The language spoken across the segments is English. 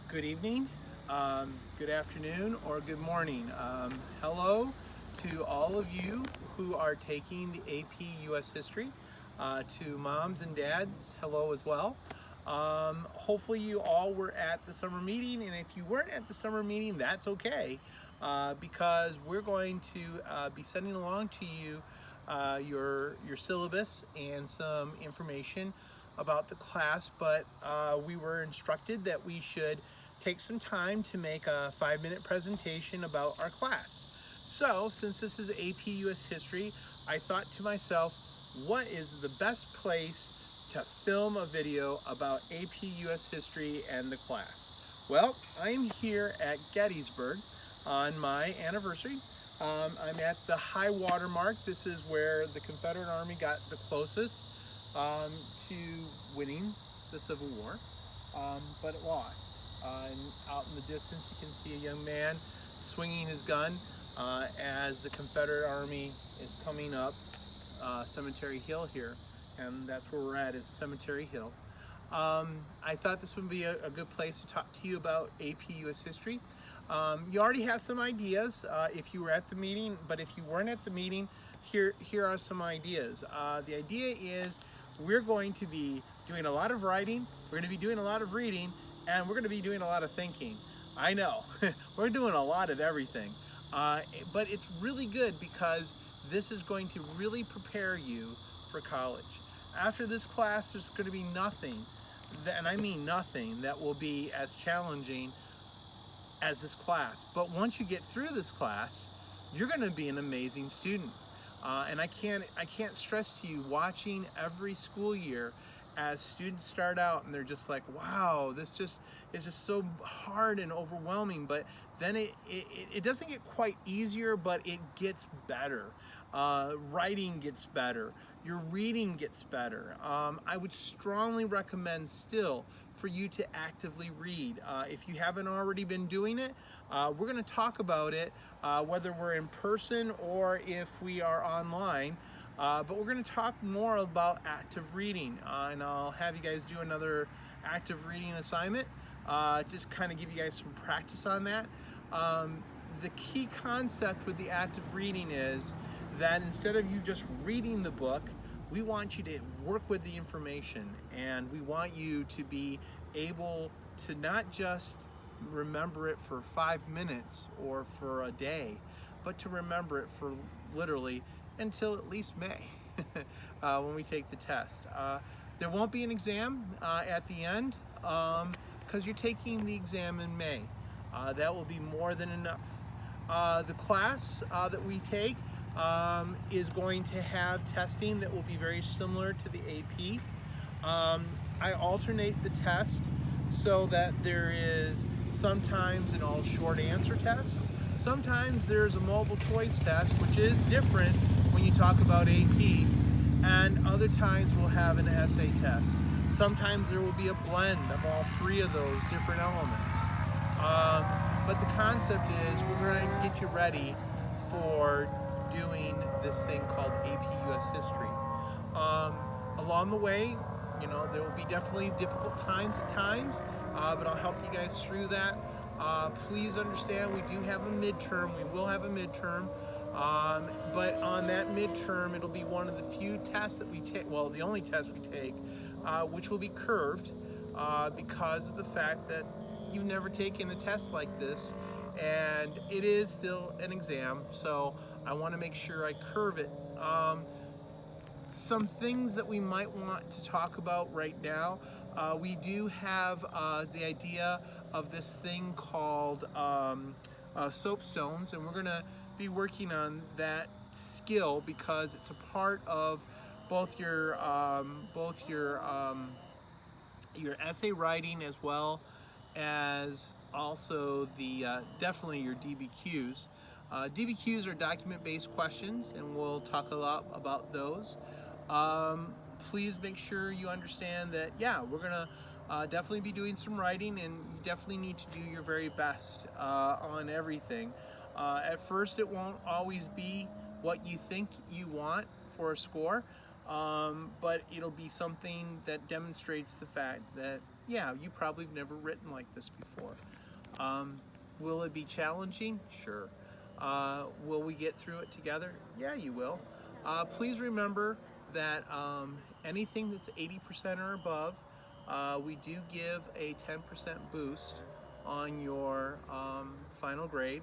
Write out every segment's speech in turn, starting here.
Good evening, good afternoon, or good morning. Hello to all of you who are taking the AP US History. To moms and dads, hello as well. Hopefully you all were at the summer meeting, and if you weren't at the summer meeting, that's okay, because we're going to be sending along to you your syllabus and some information about the class, but we were instructed that we should take some time to make a 5-minute presentation about our class. So, since this is AP US History, I thought to myself, what is the best place to film a video about AP US History and the class? Well, I'm here at Gettysburg on my anniversary. I'm at the high water mark. This is where the Confederate Army got the closest to winning the Civil War, but it lost. And out in the distance, you can see a young man swinging his gun as the Confederate Army is coming up Cemetery Hill here, and that's where we're at, is Cemetery Hill. I thought this would be a good place to talk to you about AP US History. You already have some ideas if you were at the meeting, but if you weren't at the meeting, here are some ideas. The idea is we're going to be doing a lot of writing, we're going to be doing a lot of reading, and we're going to be doing a lot of thinking. I know, we're doing a lot of everything, but it's really good because this is going to really prepare you for college. After this class, there's going to be nothing, and I mean nothing, that will be as challenging as this class. But once you get through this class, you're going to be an amazing student. And I can't stress to you, watching every school year as students start out and they're just like, wow, this just is just so hard and overwhelming. But then it doesn't get quite easier, but it gets better. Writing gets better. Your reading gets better. I would strongly recommend still for you to actively read. If you haven't already been doing it, we're going to talk about it, whether we're in person or if we are online. But we're going to talk more about active reading, and I'll have you guys do another active reading assignment, just kind of give you guys some practice on that. The key concept with the active reading is that instead of you just reading the book, we want you to work with the information, and we want you to be able to not just remember it for 5 minutes or for a day, but to remember it for literally until at least May when we take the test. There won't be an exam at the end because you're taking the exam in May. That will be more than enough. The class that we take is going to have testing that will be very similar to the AP. I alternate the test so that there is sometimes an all short answer test. Sometimes there's a multiple choice test, which is different when you talk about AP, and other times we'll have an essay test. Sometimes there will be a blend of all three of those different elements. But the concept is we're going to get you ready for doing this thing called AP US History. Along the way, you know, there will be definitely difficult times at times, but I'll help you guys through that. Please understand we do have a midterm. We will have a midterm. But on that midterm, it'll be one of the few tests that we take, well, the only test we take, which will be curved because of the fact that you've never taken a test like this, and it is still an exam, so I want to make sure I curve it. Some things that we might want to talk about right now, we do have the idea of this thing called soapstones, and we're going to be working on that skill because it's a part of both your essay writing as well as also the definitely your Dbqs. Dbqs are document-based questions, and we'll talk a lot about those. Please make sure you understand that, yeah, we're gonna definitely be doing some writing, and you definitely need to do your very best on everything. At first, it won't always be what you think you want for a score, but it'll be something that demonstrates the fact that yeah, you probably have never written like this before. Will it be challenging? Sure. Will we get through it together? Yeah, you will. Please remember that anything that's 80% or above, we do give a 10% boost on your final grade.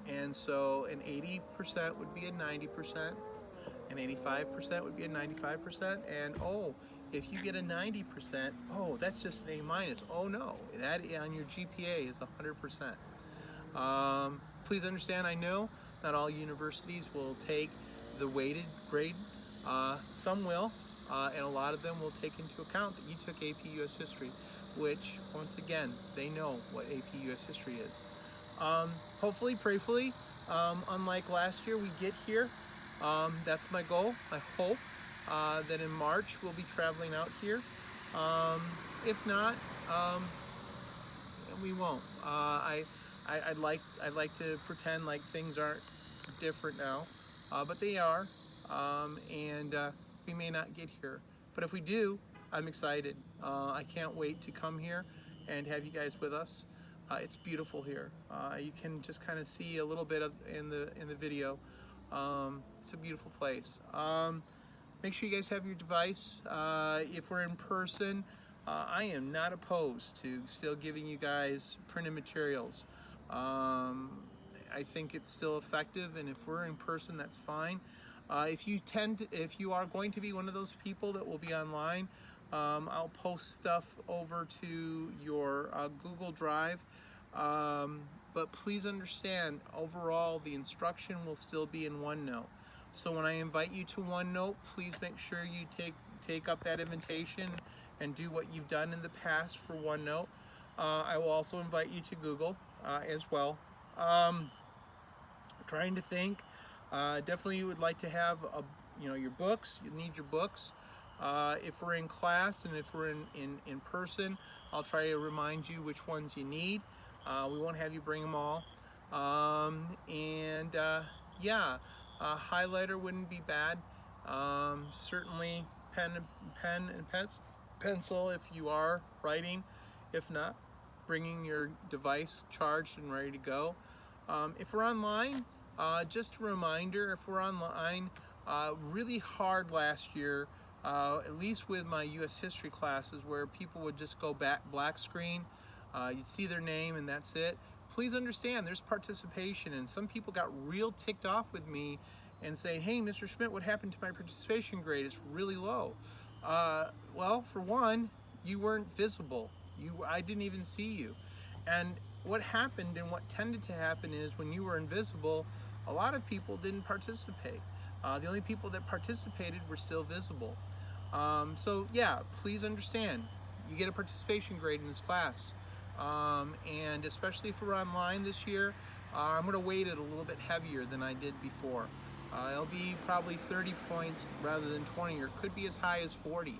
And so an 80% would be a 90%, an 85% would be a 95%, and oh, if you get a 90%, oh, that's just an A minus. Oh no, that on your GPA is 100%. Please understand, I know not all universities will take the weighted grade. Some will, and a lot of them will take into account that you took AP US History, which, once again, they know what AP US History is. Hopefully, prayerfully, unlike last year, we get here. That's my goal. I hope that in March we'll be traveling out here. If not, we won't. I'd like to pretend like things aren't different now, but they are, and we may not get here. But if we do, I'm excited. I can't wait to come here and have you guys with us. It's beautiful here. You can just kind of see a little bit of in the video. It's a beautiful place. Make sure you guys have your device. If we're in person, I am not opposed to still giving you guys printed materials. I think it's still effective, and if we're in person, that's fine. If you are going to be one of those people that will be online, I'll post stuff over to your Google Drive. But please understand, overall, the instruction will still be in OneNote. So when I invite you to OneNote, please make sure you take up that invitation and do what you've done in the past for OneNote. I will also invite you to Google as well. Trying to think. Definitely, you would like to have your books. You need your books. If we're in class and if we're in person, I'll try to remind you which ones you need. We won't have you bring them all. Yeah, highlighter wouldn't be bad. Certainly pen and pencil if you are writing. If not, bringing your device charged and ready to go. If we're online, just a reminder, if we're online, really hard last year, at least with my US history classes, where people would just go black screen, you'd see their name and that's it. Please understand, there's participation, and some people got real ticked off with me and say, hey, Mr. Schmidt, what happened to my participation grade? It's really low. Well, for one, you weren't visible. I didn't even see you. And what happened and what tended to happen is when you were invisible, a lot of people didn't participate. The only people that participated were still visible. So yeah, please understand, you get a participation grade in this class. And especially if we're online this year, I'm going to weight it a little bit heavier than I did before. It'll be probably 30 points rather than 20, or it could be as high as 40.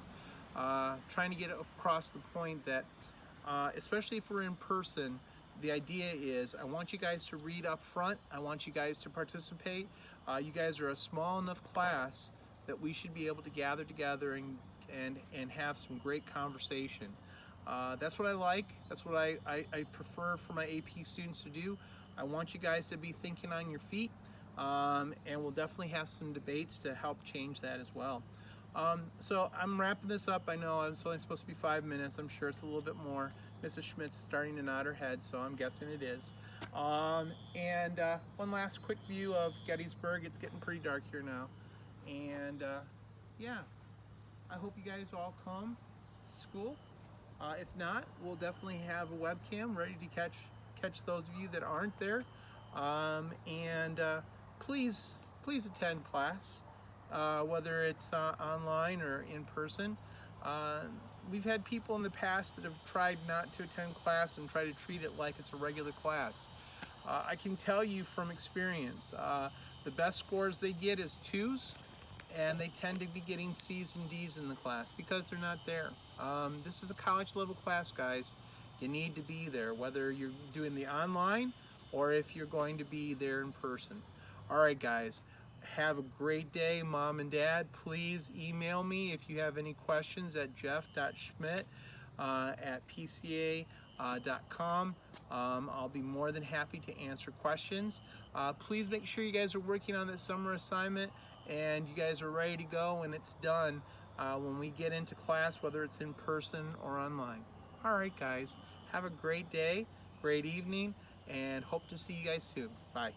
Trying to get across the point that, especially if we're in person, the idea is I want you guys to read up front. I want you guys to participate. You guys are a small enough class that we should be able to gather together and have some great conversation. That's what I like. That's what I prefer for my AP students to do. I want you guys to be thinking on your feet, and we'll definitely have some debates to help change that as well. So I'm wrapping this up. I know it's only supposed to be 5 minutes. I'm sure it's a little bit more. Mrs. Schmidt's starting to nod her head, so I'm guessing it is. One last quick view of Gettysburg. It's getting pretty dark here now. And yeah, I hope you guys all come to school. If not, we'll definitely have a webcam ready to catch those of you that aren't there. Please attend class, whether it's online or in person. We've had people in the past that have tried not to attend class and try to treat it like it's a regular class. I can tell you from experience, the best scores they get is 2s, and they tend to be getting C's and D's in the class because they're not there. This is a college level class, guys. You need to be there, whether you're doing the online or if you're going to be there in person. All right, guys, have a great day. Mom and Dad, please email me if you have any questions at jeff.schmidt at pca.com. I'll be more than happy to answer questions. Please make sure you guys are working on this summer assignment and you guys are ready to go when it's done when we get into class, whether it's in person or online. All right, guys, have a great day, great evening, and hope to see you guys soon. Bye.